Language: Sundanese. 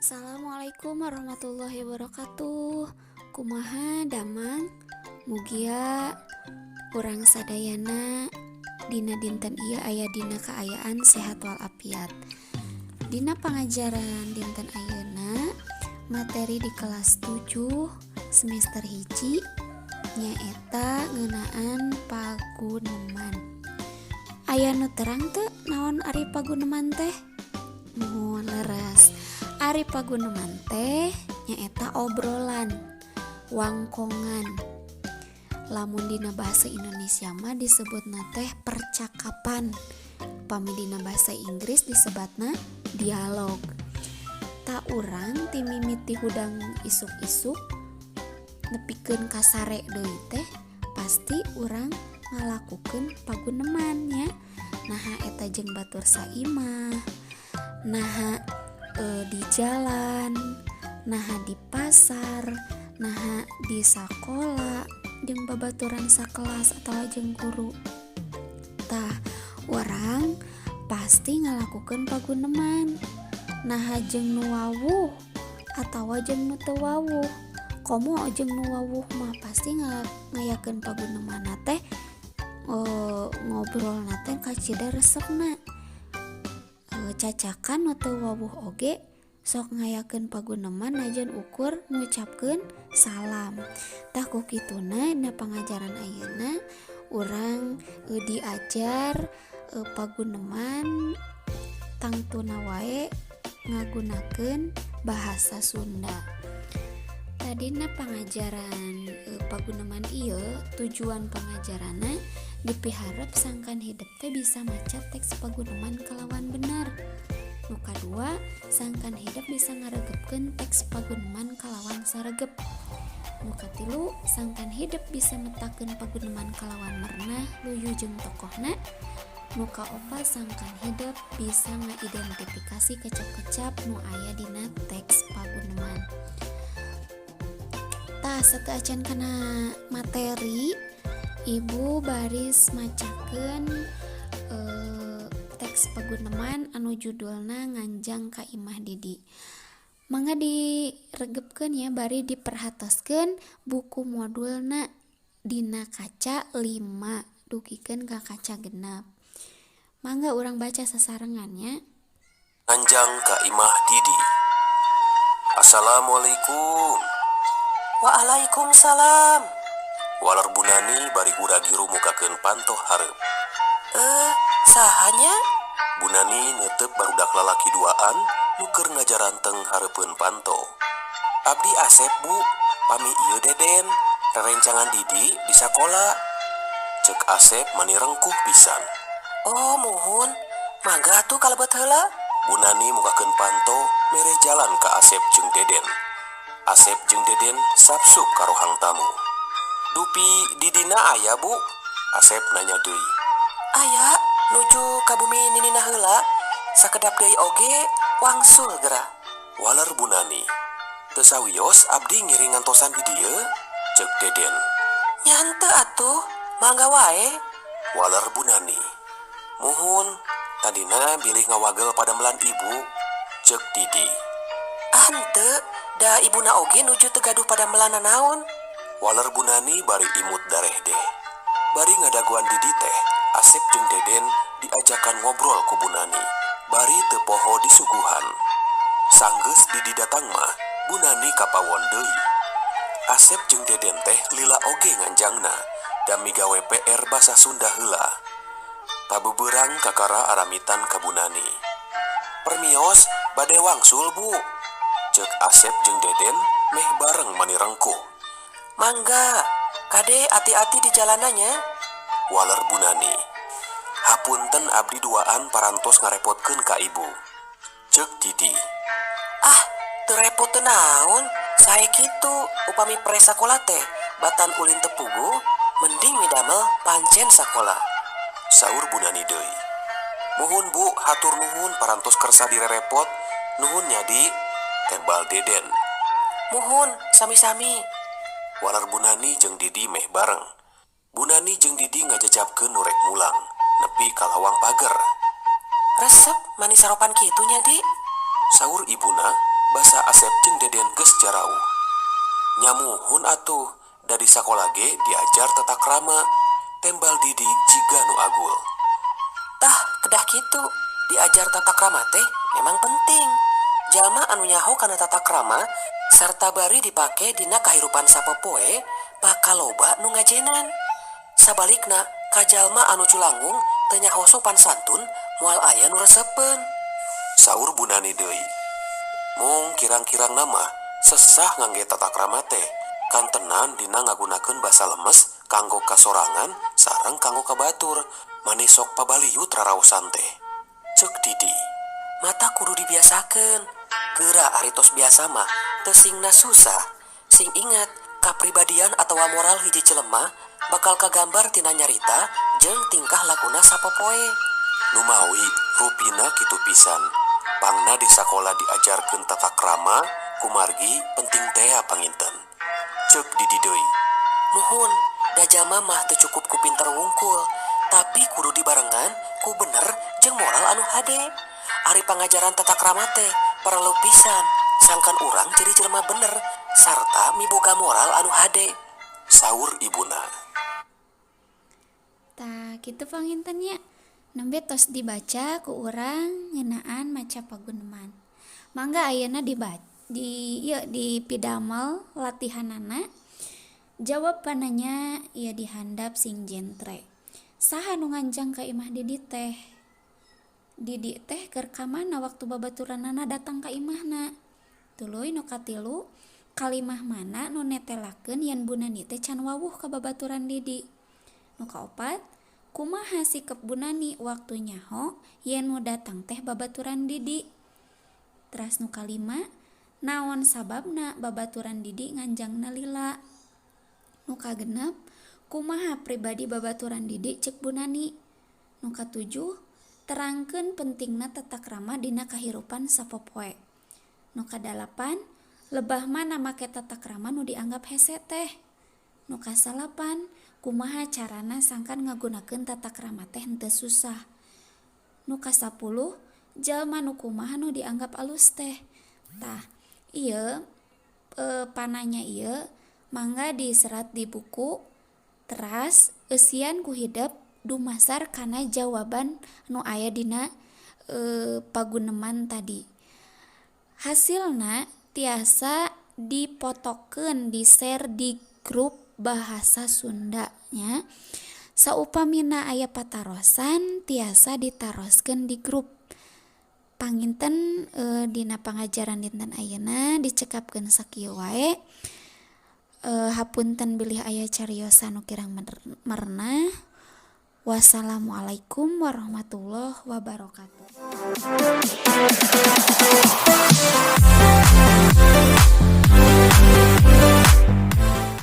Assalamualaikum warahmatullahi wabarakatuh. Kumaha damang mugia urang sadayana dina dinten ieu aya dina kaayaan sehat walafiat. Dina pangajaran dinten ayeuna materi di kelas 7 semester hiji nyaeta ngeunaan paguneman. Aya nu terang teu naon ari paguneman teh? Muhun leres. Ari paguneman teh nyaeta obrolan, wangkongan. Lamun dina bahasa Indonesia mah disebutna teh percakapan. Pami dina bahasa Inggris disebutna dialog. Ta urang ti mimiti hudang isuk-isuk nepikeun ka sare deui teh pasti urang ngalakukeun paguneman nya. Naha eta jeung batur saimah, naha di jalan, naha di pasar, naha di sakola, jeung babaturan sakelas atau jeung guru. Tah, orang pasti ngalakukeun paguneman. Naha jeung nu wawuh atawa jeung nu teu wawuh. Komo jeung nu wawuh mah pasti ngayakeun pagunemanna teh ngobrolna teh kacida resepna. Cacakan nu teu wawuh oge sok ngayakeun paguneman najan ukur ngucapkeun salam. Tah ku kituna dina pangajaran ayeuna urang diajar paguneman tangtuna wae ngagunakeun bahasa Sunda. Tadina pangajaran paguneman ieu tujuan pangajaranna dipiharep sangkan hidup teh bisa maca teks paguneman kalawan bener. Nu kadua, sangkan hidup bisa ngaregepkeun teks paguneman kalawan saregep. Nu katilu, sangkan hidup bisa metakeun paguneman kalawan mernah, luyu jeung tokohna. Nu kaopat, sangkan hidup bisa ngaidentifikasi kecap-kecap nu aya dina teks paguneman. Tah sateu acan kana materi, Ibu baris macakeun teks paguneman anu judulna Nganjang ka Imah Didi. Mangga diregepkeun ya, bari diperhatoskeun buku modulna dina kaca 5 dugikeun ka kaca 6. Mangga urang baca sasarengannya. Nganjang ka Imah Didi. Assalamualaikum. Waalaikumsalam. Walar Bunani bari gura-giru mukakeun pantoh hareup. Sahanya? Bunani neuteup barudak lalaki duaan nu keur ngajaranteng hareupeun panto. Abdi Asep, Bu. Pami ieu Deden, rerencangan Didi di sakola. Cek Asep mani rengkuh pisan. Oh, muhun. Mangga atuh kalebet heula. Bunani mukakeun panto mere jalan ka Asep jeung Deden. Asep jeung Deden sapsup ka rohang tamu. Dupi Didina aya, Bu? Asep nanya deui. Aya, nuju ka bumi ninina heula, sakedap deui oge wangsul geura. Walar Bunani. Teu sawios abdi ngiring ngantosan di dieu? Cek Deden. Nya henteu atuh, mangga wae. Walar Bunani. Muhun, tadina bilih ngawagel padamelan ibu. Cek Didi. Henteu, da ibuna oge nuju teu gaduh padamelan naon. Walar Bunani bari imut dareh deh. Bari ngadaguan Didi teh, Asep jeung Deden diajakan ngobrol ku Bunani. Bari teu poho disuguhan. Sanggeus Didi datang mah, Bunani kapawon deui. Asep jeung Deden teh lila oge nganjangna, da migawe PR basa Sunda heula. Pabebeurang kakara aramitan ka Bunani. Permios bade wangsul, Bu. Cek Asep jeung Deden meh bareng mani rengkuh. Mangga, kade hati-hati di jalanannya. Walar Bunani. Hapunten abdi duaan parantos ngarepotkeun ka ibu. Cek Didi. Teu repot teu naon, sae kitu upami pre sakola teh batan ulin tepugu, mending midamel pancen sakola. Saur Bunani deui. Muhun, Bu, hatur nuhun parantos kersa direrepot. Nuhun nyadi, tembal Deden. Muhun, sami-sami. Walar Bunani jeung Didi meh bareng. Bunani jeung Didi ngajajabkeun nu rek mulang, nepi ka lawang pager. Resep manis saropan kitu nya, Di. Saur ibuna, basa Asep jeung Deden geus jarauh. Nyamuhun atuh, dari sakola ge diajar tata krama, tembal didi jiga nu agul. Tah kedah kitu, diajar tata krama teh memang penting. Jalma anu nyaho kana tata krama sarta bari dipake dina kahirupan sapopoe bakal loba nu ngajenan. Sabalikna kajalma anu culanggung teu nyaho sopan santun moal aya nu resepen. Saur Bunani deui. Mung kirang-kirang nama sesah ngangge tata krama teh kantenan dina ngagunakeun basa lemes kanggo kasorangan sareng kanggo kabatur. Mane sok pabaliut raraosan teh. Ceuk Didi. Mata kudu dibiasakeun. Geura aritos biasa mah teu singna susah. Sing ingat, kapribadian atawa moral hiji jelema bakal kagambar tina nyarita jeung tingkah lakuna sapopoe. Nu mawi rupina kitu pisan. Pangna di sakola diajarkeun tata krama, kumargi penting teh panginten. Ceuk Didi deui. Nuhun, da jalma mah teu cukup ku pinter wungkul, tapi kudu dibarengan ku bener jeung moral anu hade. Ari pangajaran tata krama teh perlu pisan sangkan urang jadi jelema bener sarta miboga moral anu hade. Saur ibuna. Tah kitu pangintennya. Nembe tos dibaca ku urang ngeunaan maca paguneman. Mangga ayeuna di pidamel latihanana. Jawab pananya ieu dihandap sing jentre. Saha nu nganjang ka imah Didi teh? Didi teh keur ka mana waktu babaturanana datang ka imahna? Tuluy nu katilu, kalimah mana nu netelakeun yen Bunani teh can wawuh ka babaturan Didi? Nu kaopat, kumaha sikep Bunani waktu nyaho yen nu datang teh babaturan Didi? Teras nu kalima, naon sababna babaturan Didi nganjangna lila? Nu kagenep, kumaha pribadi babaturan Didi ceuk Bunani? Nu katujuh, terangkeun pentingna tata krama dina kahirupan sapopoe. Nu kadalapan, lebah mana make tata krama nu dianggap hese teh? Nu kasalapan, kumaha carana sangkan ngagunakeun tata krama teh henteu susah. Nu kasapuluh, jalma nu kumaha nu dianggap alus teh. Tah, ieu pananya ieu mangga diserat di buku. Teras eusian ku hidep dumasar kana jawaban nu aya dina paguneman tadi. Hasilna tiasa dipotokeun di share di grup bahasa Sunda nya. Saupamina aya patarosan tiasa ditaroskeun di grup. Panginten dina pangajaran dinten ayeuna dicekapkeun sakieu wae. Hapunten bilih aya cariosan nu kirang merna. Wassalamualaikum warahmatullahi wabarakatuh.